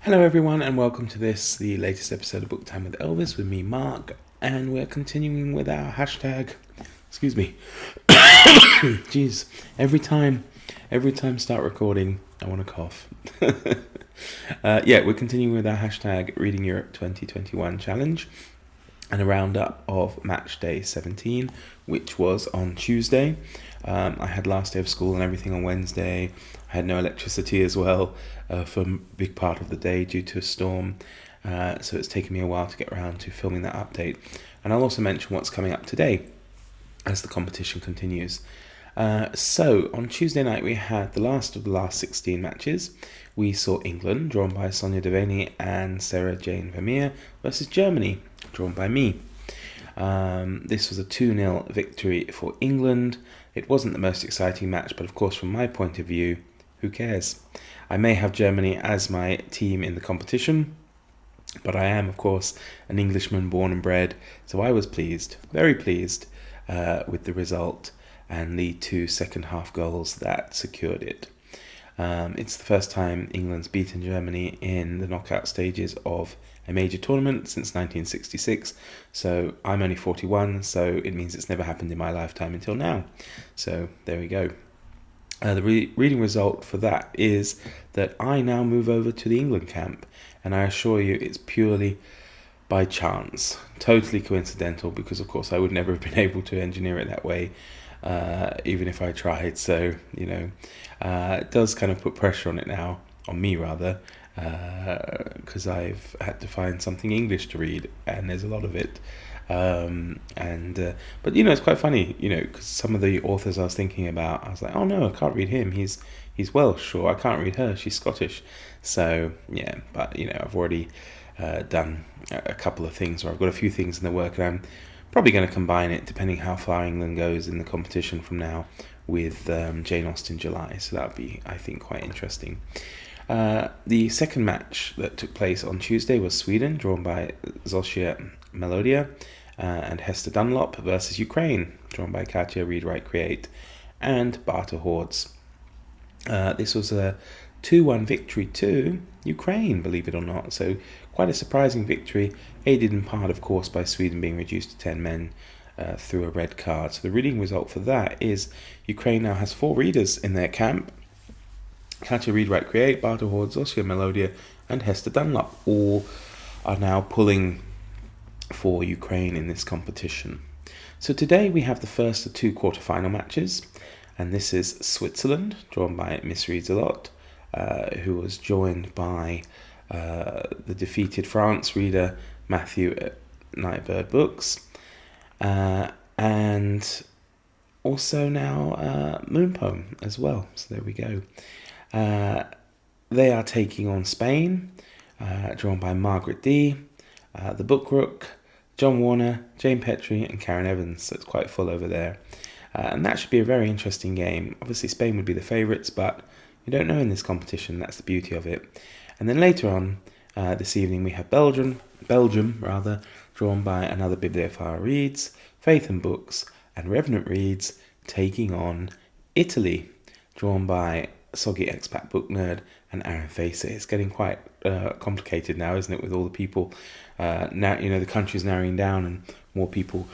Hello everyone and welcome to the latest episode of Book Time with Elvis with me, Mark, and we're continuing with our hashtag, excuse me, jeez, every time I start recording, I want to cough. We're continuing with our hashtag Reading Europe 2021 challenge and a roundup of match day 17, which was on Tuesday. I had last day of school and everything on Wednesday. I had no electricity as well for a big part of the day due to a storm. So it's taken me a while to get around to filming that update. And I'll also mention what's coming up today as the competition continues. So on Tuesday night we had the last of the last 16 matches. We saw England, drawn by Sonia Devaney and Sarah Jane Vermeer, versus Germany, drawn by me. This was a 2-0 victory for England. It wasn't the most exciting match, but of course from my point of view, who cares? I may have Germany as my team in the competition, but I am of course an Englishman born and bred, so I was pleased, very pleased with the result and the 2 second half goals that secured it. It's the first time England's beaten Germany in the knockout stages of a major tournament since 1966, so I'm only 41, so it means it's never happened in my lifetime until now. So there we go. The reading result for that is that I now move over to the England camp, and I assure you it's purely by chance, totally coincidental, because of course I would never have been able to engineer it that way, even if I tried. So it does kind of put pressure on it now, on me rather, because I've had to find something English to read, and there's a lot of it. But it's quite funny, because some of the authors I was thinking about, I was like, oh no, I can't read him. He's Welsh, or I can't read her. She's Scottish. So yeah, but I've already done a couple of things, or I've got a few things in the work, and I'm probably going to combine it depending how far England goes in the competition from now with Jane Austen July. So that would be, I think, quite interesting. The second match that took place on Tuesday was Sweden, drawn by Zosia Melodia and Hester Dunlop, versus Ukraine, drawn by Katja Read-Write-Create and Barta Hordes. This was a 2-1 victory to Ukraine, believe it or not. So quite a surprising victory, aided in part, of course, by Sweden being reduced to 10 men through a red card. So the reading result for that is Ukraine now has 4 readers in their camp. Katja Read-Write-Create, Barta Hordes, Zosia Melodia and Hester Dunlop all are now pulling for Ukraine in this competition. So today we have the first of 2 quarter-final matches, and this is Switzerland, drawn by Miss Reads a Lot, who was joined by the defeated France reader Matthew at Nightbird Books, and also now Moon Poem as well. So there we go. They are taking on Spain, drawn by Margaret D., The Book Rook, John Warner, Jane Petrie and Karen Evans, so it's quite full over there. And that should be a very interesting game. Obviously Spain would be the favourites, but you don't know in this competition, that's the beauty of it. And then later on this evening we have Belgium, drawn by Another Bibliophile Reads, Faith and Books and Revenant Reads, taking on Italy, drawn by Soggy Expat Book Nerd and Aaron Facer. It's getting quite complicated now, isn't it, with all the people now, the countries narrowing down and more people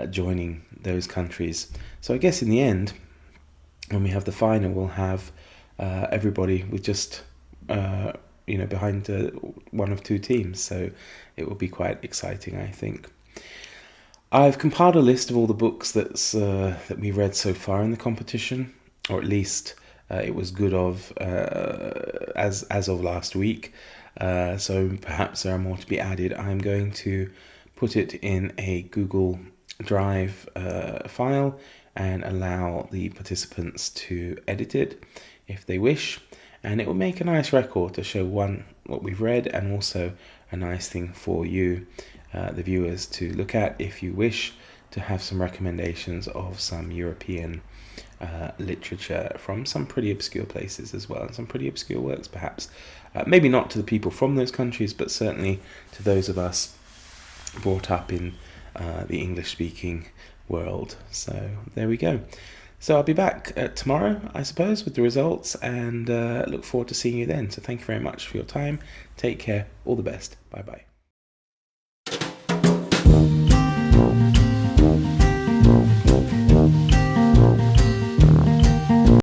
joining those countries. So I guess in the end, when we have the final, we'll have everybody with just behind one of 2 teams. So it will be quite exciting, I think. I've compiled a list of all the books that we read so far in the competition, or at least it was good of as of last week. So perhaps there are more to be added. I'm going to put it in a Google Drive file and allow the participants to edit it if they wish. And it will make a nice record to show what we've read, and also a nice thing for you, the viewers, to look at if you wish to have some recommendations of some European literature from some pretty obscure places as well, and some pretty obscure works perhaps. Maybe not to the people from those countries, but certainly to those of us brought up in the English-speaking world. So there we go. So I'll be back tomorrow, I suppose, with the results, and look forward to seeing you then. So thank you very much for your time. Take care. All the best. Bye bye.